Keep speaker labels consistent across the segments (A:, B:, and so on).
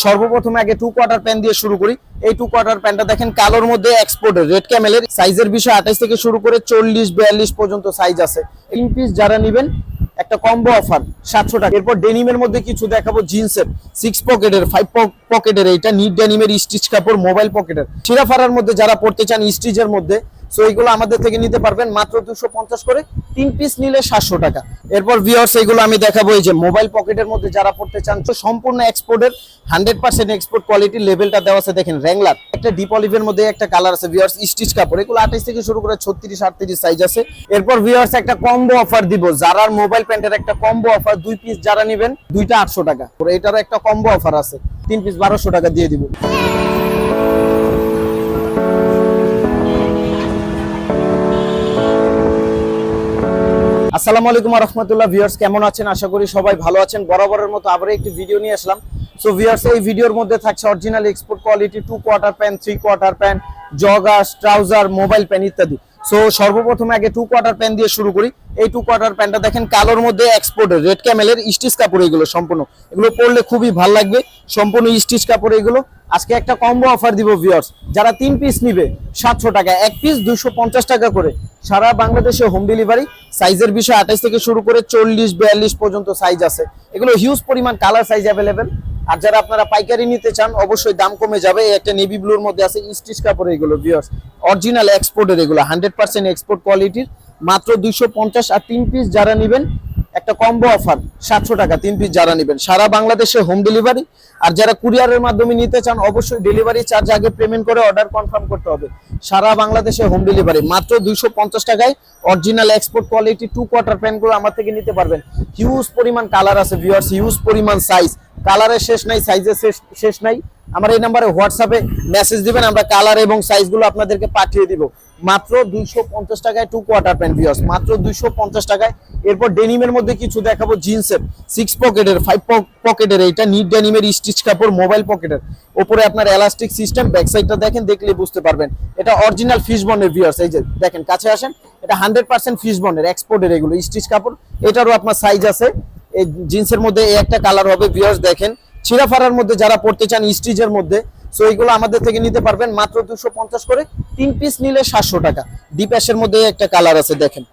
A: সর্বপ্রথমে আগে 2 quarter pant দিয়ে শুরু করি। এই 2 কোয়ার্টার প্যান্টটা দেখেন কালোর মধ্যে এক্সপোর্টের রেড ক্যামেলের। সাইজের বিষয় 28 থেকে শুরু করে 40 42 পর্যন্ত সাইজ আছে। 3 পিস যারা নেবেন একটা কম্বো অফার 700 টাকা। এরপর ডেনিমের মধ্যে কিছু দেখাবো, জিন্সের 6 পকেটের 5 পকেটের, এটা নিট ডেনিমের স্টিচ কাপড় মোবাইল পকেটের। শিরাফারার মধ্যে যারা পড়তে চান স্টিচের মধ্যে, সো এইগুলো আমাদের থেকে নিতে পারবেন মাত্র 250 করে, 3 পিস নিলে 700 টাকা। এরপর ভিউয়ার্স এইগুলো আমি দেখাবো, এই যে মোবাইল পকেটের মধ্যে যারা পড়তে চান, তো সম্পূর্ণ এক্সপোর্টের 100% এক্সপোর্ট কোয়ালিটির লেভেলটা দেওয়া আছে। দেখেন র্যাংলার একটা ডিপ অলিভের মধ্যে একটা কালার আছে ভিউয়ার্স, স্টিচ কাপড়। এগুলো 28 থেকে শুরু করে 36 38 সাইজ আছে। এরপর ভিউয়ার্স একটা কম্বো অফার দিব, জারার মোবাইল প্যান্টের একটা কম্বো অফার, 2 পিস যারা নেবেন দুইটা 800 টাকা। এটারও একটা কম্বো অফার আছে, 3 পিস 1200 টাকা দিয়ে দিব। আসসালামু আলাইকুম ওয়া রাহমাতুল্লাহ। ভিউয়ার্স কেমন আছেন? আশা করি সবাই ভালো আছেন। বরাবরের মতো আবার একটি ভিডিও নিয়ে আসলাম। সো ভিউয়ার্স এই ভিডিওর মধ্যে থাকছে original export quality 2 quarter pant, 3 quarter pant, joggers, trouser, mobile pant ইত্যাদি। সো সর্বপ্রথমে আগে 2 কোয়ার্টার প্যান্ট দিয়ে শুরু করি। এই 2 কোয়ার্টার প্যান্টটা দেখেন কালোর মধ্যে এক্সপোর্টের রেড ক্যামেলের স্টিচ কাপড়। এগুলো সম্পূর্ণ, এগুলো পরলে খুবই ভালো লাগবে, সম্পূর্ণ স্টিচ কাপড় এগুলো। আজকে একটা কম্বো অফার দিব ভিউয়ার্স, যারা 3 পিস নিবে 700 টাকা, 1 পিস 250 টাকা করে, সারা বাংলাদেশে হোম ডেলিভারি। সাইজের বিষয় 28 থেকে শুরু করে 40 42 পর্যন্ত সাইজ আছে। এগুলো হিউজ পরিমাণ কালার সাইজ অ্যাভেলেবেল। আর যারা আপনারা পাইকারি নিতে চান অবশ্যই দাম কমে যাবে। একটা নেভি ব্লুর মধ্যে আছে স্টিচ কাপড়, এগুলো ভিউয়ার্স অরিজিনাল এক্সপোর্টের, এগুলো 100% এক্সপোর্ট কোয়ালিটির, মাত্র 250। আর 3 পিস যারা নেবেন একটা কম্বো অফার 700 টাকা, 3 পিস যারা নেবেন, সারা বাংলাদেশে হোম ডেলিভারি। আর যারা কুরিয়ারের মাধ্যমে নিতে চান অবশ্যই ডেলিভারি চার্জ আগে পেমেন্ট করে অর্ডার কনফার্ম করতে হবে। সারা বাংলাদেশে হোম ডেলিভারি, মাত্র 250 টাকায় অরিজিনাল এক্সপোর্ট কোয়ালিটি 2 কোয়ার্টার প্যান্টগুলো আমার থেকে নিতে পারবেন। হিউজ পরিমাণ কালার আছে ভিউয়ার্স, হিউজ পরিমাণ সাইজ, কালারের শেষ নাই, সাইজের শেষ নাই। আমার এই নাম্বারে হোয়াটসঅ্যাপে মেসেজ দিবেন, আমরা কালার এবং সাইজগুলো আপনাদেরকে পাঠিয়ে দিব। মাত্র 250 টাকায় 2 কোয়ার্টার প্যান্ট ভিউয়ার্স, মাত্র 250 টাকায়। এরপর ডেনিমের মধ্যে কিছু দেখাবো, জিন্সের 6 পকেটের 5 পকেটের, এটা নিট ডেনিমের স্টিচ কাপড় মোবাইল পকেটের। উপরে আপনার এলাস্টিক সিস্টেম, ব্যাক সাইডটা দেখেন, দেখলে বুঝতে পারবেন এটা অরিজিনাল ফিশ বন্ডের ভিউয়ার্স। এই যে দেখেন, কাছে আসেন, এটা 100% ফিশ বন্ডের এক্সপোর্টের, এগুলো স্টিচ কাপড়। এটারও আপনার সাইজ আছে। এই জিন্সের মধ্যে এই একটা কালার হবে ভিউয়ার্স, দেখেন ছিড়াফাড়ার মধ্যে যারা পড়তে চান স্টিচের মধ্যে, সো এইগুলো আমাদের থেকে নিতে পারবেন মাত্র 250 করে, 3 পিস নিলে 700 টাকা। ডিপ অ্যাশের মধ্যে একটা কালার আছে, দেখেন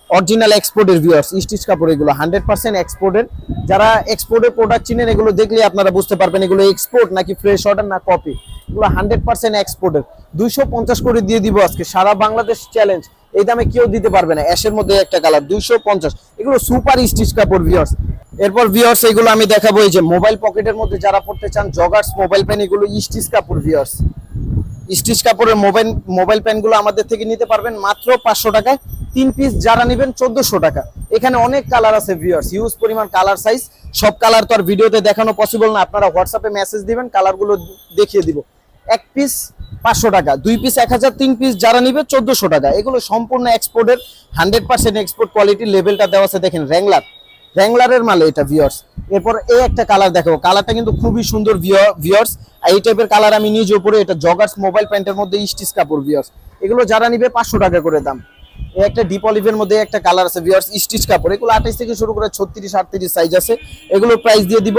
A: অরিজিনাল এক্সপোর্টের ভিউয়ার্স স্টিচ কাপড়, এগুলো 100% এক্সপোর্টের। যারা এক্সপোর্টের প্রোডাক্ট চিনেন এগুলো দেখলে আপনারা বুঝতে পারবেন এগুলো এক্সপোর্ট নাকি ফ্রেশ অর্ডার না কপি। এগুলো 100% এক্সপোর্টের, 250 করে দিয়ে দিব আজকে, সারা বাংলাদেশ চ্যালেঞ্জ। এই দামে কেউ দিতে পারবে না। অ্যাশের মধ্যে একটা কালার 250, এগুলো সুপার স্টিচ কাপড় ভিউয়ার্স। এরপর ভিউয়ার্স এগুলো আমি দেখাবো, এই যে মোবাইল পকেটের মধ্যে যারা পড়তে চান, জগার্স মোবাইল প্যান, এগুলো স্টিচ কাপড় ভিউয়ার্স। স্টিচ কাপড়ের মোবাইল প্যানগুলো আমাদের থেকে নিতে পারবেন মাত্র 500 টাকায়, 3 পিস যারা নেবেন 1400 টাকা। এখানে অনেক কালার আছে ভিউয়ার্স, হিউজ পরিমাণ কালার সাইজ। সব কালার তো আর ভিডিওতে দেখানো পসিবল না, আপনারা হোয়াটসঅ্যাপে মেসেজ দিবেন, কালারগুলো দেখিয়ে দিব। 1 পিস 500 টাকা, 2 পিস 1000, 3 পিস যারা নিবে 1400 টাকা। এগুলো সম্পূর্ণ এক্সপোর্টের 100% এক্সপোর্ট কোয়ালিটির, লেভেলটা দেওয়া আছে। দেখেন র্যাংলারের মাল এটা ভিউয়ার্স। এরপর এই একটা কালার দেখাবো, কালারটা কিন্তু খুবই সুন্দর ভিউয়ার্স। এই টাইপের কালার আমি নিজে উপরে, এটা জগার্স মোবাইল প্যান্টের মধ্যে স্টিচ কাপড় ভিউয়ার্স। এগুলো যারা নিবে 500 টাকা করে দাম। এই একটা ডিপ অলিভের মধ্যে একটা কালার আছে ভিউয়ার্স, স্টিচ কাপড়। এগুলো 28 থেকে শুরু করে 36 38 সাইজ আছে। এগুলো প্রাইস দিয়ে দিব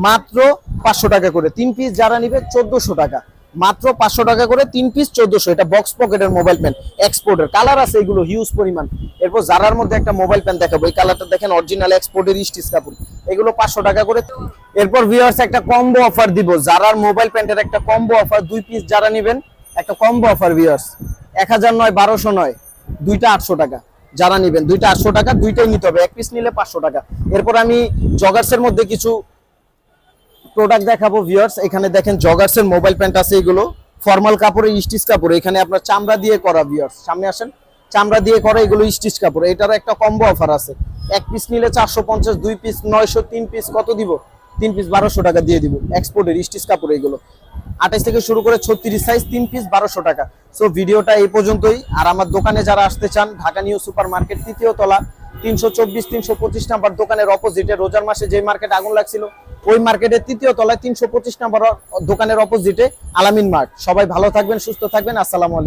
A: মাত্র 500 টাকা করে, 3 পিস যারা নিবে 1400 টাকা, মাত্র 500 টাকা করে, 3 পিস 1400। এটা বক্স পকেটের মোবাইল প্যান এক্সপোর্টের, কালার আছে এগুলো হিউজ পরিমাণ। এরপর জারার মধ্যে একটা মোবাইল প্যান দেখাবো, এই কালারটা দেখেন অরিজিনাল এক্সপোর্টের স্টিচ কাপড়, এগুলো 500 টাকা করে। এরপর ভিউয়ার্স একটা কম্বো অফার দিব, জারার মোবাইল প্যান্টের একটা কম্বো অফার, 2 পিস যারা নেবেন একটা কম্বো অফার ভিউয়ার্স, 1000 নয় 1200 নয়, দুইটা 800 টাকা যারা নেবেন, দুইটা 800 টাকা, দুইটাই নিতে হবে, 1 পিস নিলে 500 টাকা। এরপর আমি জগার্সের মধ্যে কিছু প্রোডাক্ট দেখাবো ভিউয়ার্স। এখানে দেখেন জগার্সের মোবাইল প্যান্ট আছে, এগুলো ফর্মাল কাপড়ের স্টিচ কাপড়। এখানে আপনার চামড়া দিয়ে করা ভিউয়ার্স, সামনে আসেন, চামড়া দিয়ে করা, এগুলো স্টিচ কাপড়। এটারও একটা কম্বো অফার আছে, 1 পিস নিলে 450, 2 পিস 900, 3 পিস কত দিব? 3 পিস 1200 টাকা দিয়ে দিব, এক্সপোর্টের স্টিচ কাপড়। এগুলো 28 থেকে শুরু করে 36 সাইজ, 3 পিস 1200 টাকা। সো ভিডিওটা এই পর্যন্তই। আর আমার দোকানে যারা আসতে চান, ঢাকা নিউ সুপার মার্কেট 3য় তলা 324 325 নাম্বার দোকানের অপোজিটে, রোজার মাসে যে মার্কেট আগুন লাগছিল ওই মার্কেটের 3য় তলায় 325 নাম্বার দোকানের অপোজিটে আলামিন মার্ট। সবাই ভালো থাকবেন, সুস্থ থাকবেন, আসসালামু আলাইকুম।